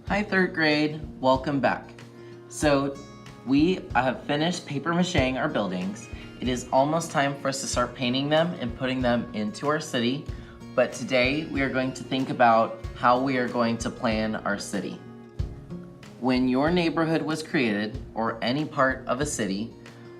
Hi, third grade. Welcome back. So we have finished paper macheing our buildings. It is almost time for us to start painting them and putting them into our city. But today we are going to think about how we are going to plan our city. When your neighborhood was created, or any part of a city,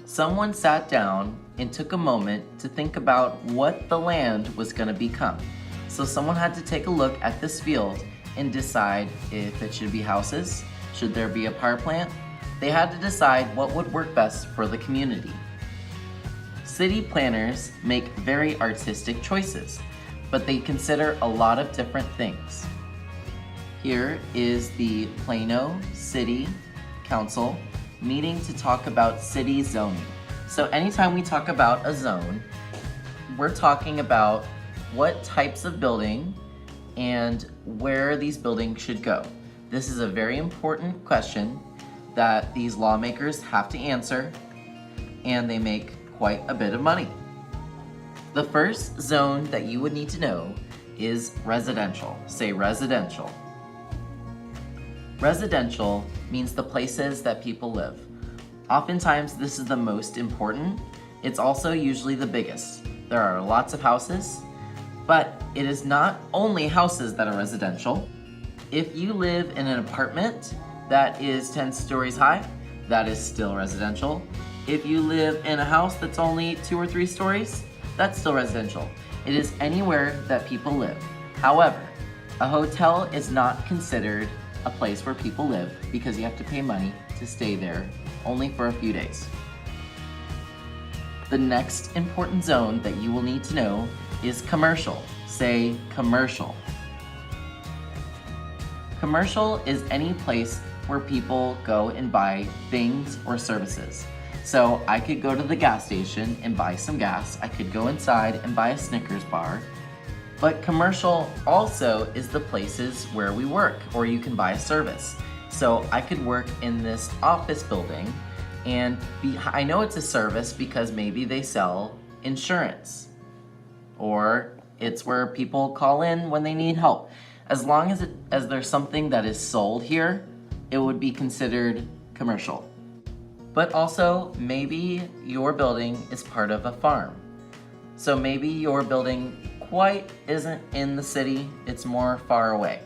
someone sat down and took a moment to think about what the land was going to become. So someone had to take a look at this field and decide if it should be houses, should there be a power plant. They had to decide what would work best for the community. City planners make very artistic choices, but they consider a lot of different things. Here is the Plano City Council meeting to talk about city zoning. So anytime we talk about a zone, we're talking about what types of building and where these buildings should go. This is a very important question that these lawmakers have to answer, and they make quite a bit of money. The first zone that you would need to know is residential. Say residential. Residential means the places that people live. Oftentimes this is the most important. It's also usually the biggest. There are lots of houses, but it is not only houses that are residential. If you live in an apartment that is 10 stories high, that is still residential. If you live in a house that's only 2 or 3 stories, that's still residential. It is anywhere that people live. However, a hotel is not considered a place where people live because you have to pay money to stay there only for a few days. The next important zone that you will need to know is commercial. Say commercial. Commercial is any place where people go and buy things or services. So I could go to the gas station and buy some gas. I could go inside and buy a Snickers bar. But commercial also is the places where we work, or you can buy a service. So I could work in this office building and I know it's a service because maybe they sell insurance, or it's where people call in when they need help. As long as there's something that is sold here, it would be considered commercial. But also, maybe your building is part of a farm. So maybe your building quite isn't in the city, it's more far away.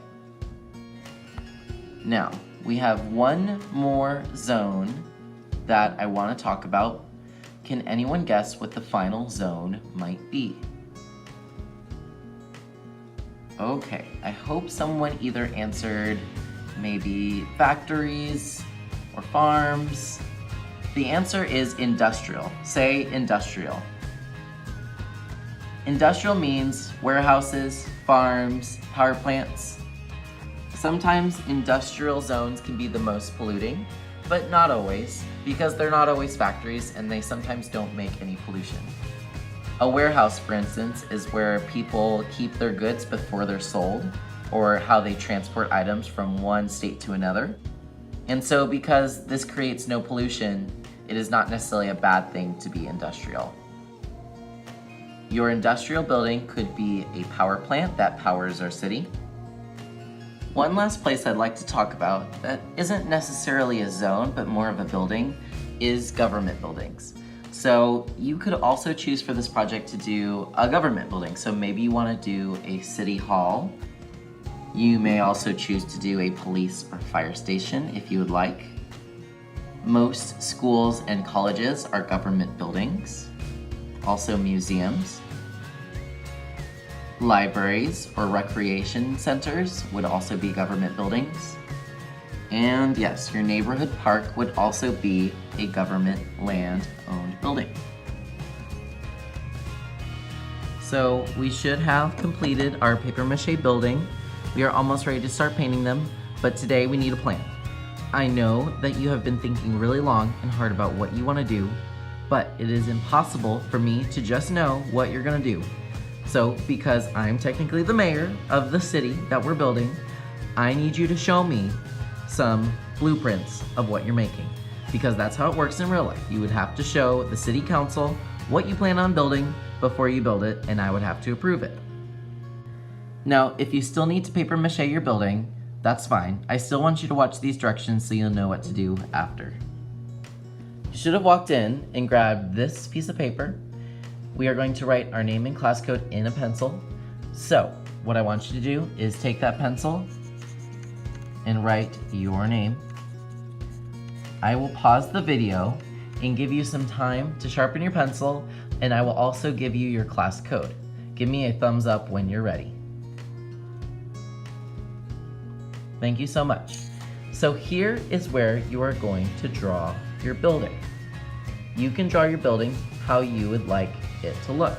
Now, we have one more zone that I want to talk about. Can anyone guess what the final zone might be? Okay, I hope someone either answered maybe factories or farms. The answer is industrial. Say industrial. Industrial means warehouses, farms, power plants. Sometimes industrial zones can be the most polluting, but not always, because they're not always factories and they sometimes don't make any pollution. A warehouse, for instance, is where people keep their goods before they're sold, or how they transport items from one state to another. And so because this creates no pollution, it is not necessarily a bad thing to be industrial. Your industrial building could be a power plant that powers our city. One last place I'd like to talk about that isn't necessarily a zone, but more of a building, is government buildings. So you could also choose for this project to do a government building. So maybe you want to do a city hall. You may also choose to do a police or fire station if you would like. Most schools and colleges are government buildings. Also museums. Libraries or recreation centers would also be government buildings. And yes, your neighborhood park would also be a government land-owned building. So we should have completed our paper mache building. We are almost ready to start painting them, but today we need a plan. I know that you have been thinking really long and hard about what you want to do, but it is impossible for me to just know what you're going to do. So because I'm technically the mayor of the city that we're building, I need you to show me some blueprints of what you're making, because that's how it works in real life. You would have to show the city council what you plan on building before you build it, and I would have to approve it. Now, if you still need to paper mache your building, that's fine. I still want you to watch these directions so you'll know what to do after. You should have walked in and grabbed this piece of paper. We are going to write our name and class code in a pencil. So, what I want you to do is take that pencil and write your name. I will pause the video and give you some time to sharpen your pencil, and I will also give you your class code. Give me a thumbs up when you're ready. Thank you so much. So here is where you are going to draw your building. You can draw your building how you would like it to look.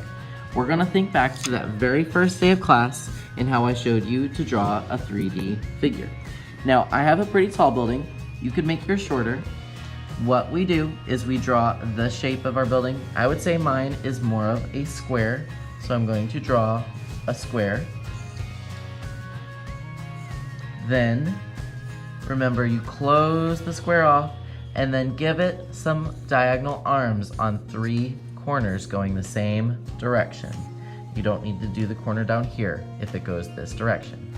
We're gonna think back to that very first day of class and how I showed you to draw a 3D figure. Now, I have a pretty tall building. You could make yours shorter. What we do is we draw the shape of our building. I would say mine is more of a square, so I'm going to draw a square. Then, remember, you close the square off and then give it some diagonal arms on 3 corners going the same direction. You don't need to do the corner down here if it goes this direction.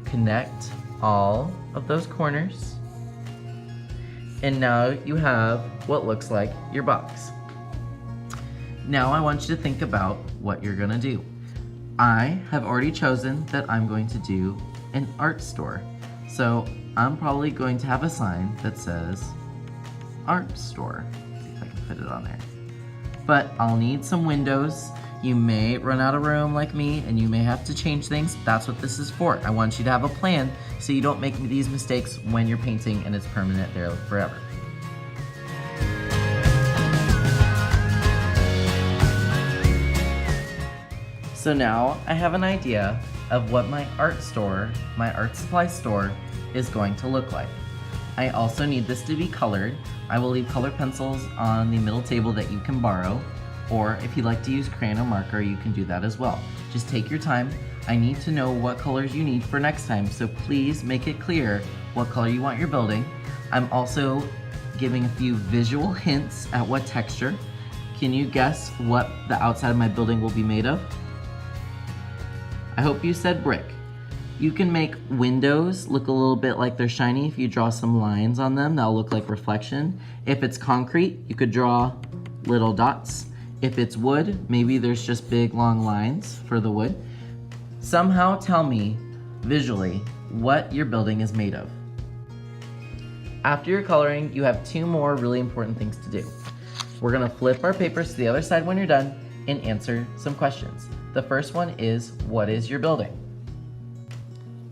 Connect all of those corners, and now you have what looks like your box. Now I want you to think about what you're gonna do. I have already chosen that I'm going to do an art store. So I'm probably going to have a sign that says art store. See if I can fit it on there. But I'll need some windows. You may run out of room like me and you may have to change things. That's what this is for. I want you to have a plan so you don't make these mistakes when you're painting and it's permanent there forever. So now I have an idea of what my art store, my art supply store, is going to look like. I also need this to be colored. I will leave colored pencils on the middle table that you can borrow, or if you like to use crayon or marker, you can do that as well. Just take your time. I need to know what colors you need for next time, so please make it clear what color you want your building. I'm also giving a few visual hints at what texture. Can you guess what the outside of my building will be made of? I hope you said brick. You can make windows look a little bit like they're shiny if you draw some lines on them. That'll look like reflection. If it's concrete, you could draw little dots. If it's wood, maybe there's just big long lines for the wood. Somehow tell me visually what your building is made of. After your coloring, you have 2 more really important things to do. We're gonna flip our papers to the other side when you're done and answer some questions. The first one is, what is your building?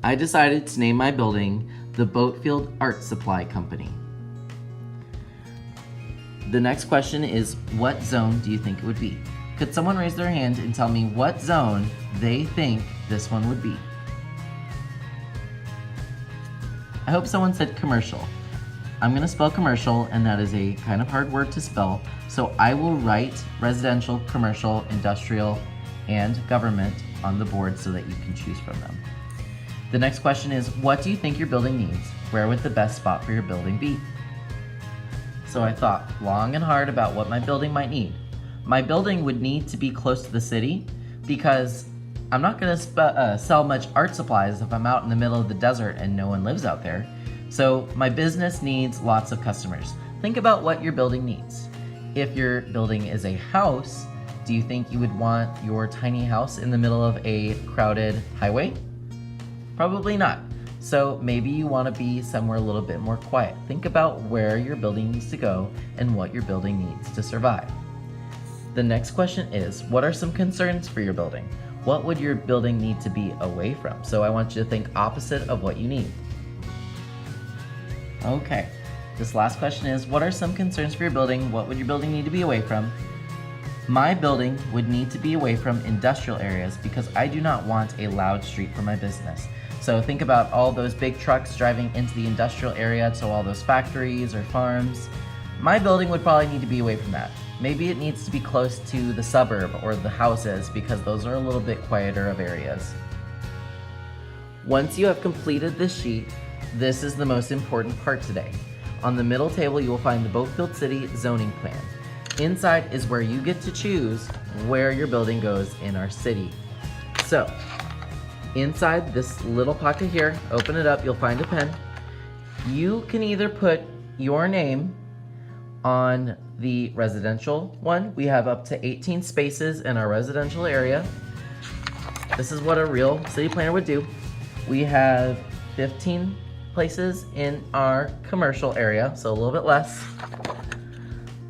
I decided to name my building the Boatfield Art Supply Company. The next question is, what zone do you think it would be? Could someone raise their hand and tell me what zone they think this one would be? I hope someone said commercial. I'm gonna spell commercial, and that is a kind of hard word to spell, so I will write residential, commercial, industrial, and government on the board so that you can choose from them. The next question is, what do you think your building needs? Where would the best spot for your building be? So I thought long and hard about what my building might need. My building would need to be close to the city because I'm not gonna sell much art supplies if I'm out in the middle of the desert and no one lives out there. So my business needs lots of customers. Think about what your building needs. If your building is a house, do you think you would want your tiny house in the middle of a crowded highway? Probably not. So maybe you want to be somewhere a little bit more quiet. Think about where your building needs to go and what your building needs to survive. The next question is, what are some concerns for your building? What would your building need to be away from? So I want you to think opposite of what you need. Okay, this last question is, what are some concerns for your building? What would your building need to be away from? My building would need to be away from industrial areas because I do not want a loud street for my business. So think about all those big trucks driving into the industrial area, so all those factories or farms. My building would probably need to be away from that. Maybe it needs to be close to the suburb or the houses because those are a little bit quieter of areas. Once you have completed this sheet, this is the most important part today. On the middle table, you will find the Boatfield City zoning plan. Inside is where you get to choose where your building goes in our city. So, inside this little pocket here, open it up, you'll find a pen. You can either put your name on the residential one. We have up to 18 spaces in our residential area. This is what a real city planner would do. We have 15 places in our commercial area, so a little bit less.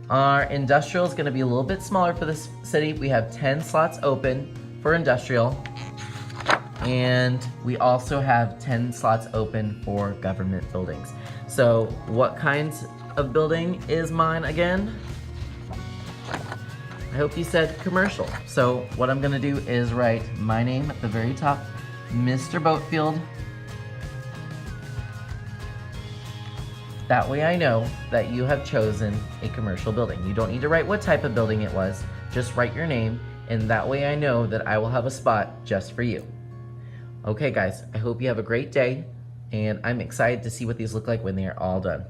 Our industrial is gonna be a little bit smaller for this city. We have 10 slots open for industrial. And we also have 10 slots open for government buildings. So what kinds of building is mine again? I hope you said commercial. So what I'm gonna do is write my name at the very top, Mr. Boatfield. That way I know that you have chosen a commercial building. You don't need to write what type of building it was, just write your name, and that way I know that I will have a spot just for you. Okay guys, I hope you have a great day, and I'm excited to see what these look like when they are all done.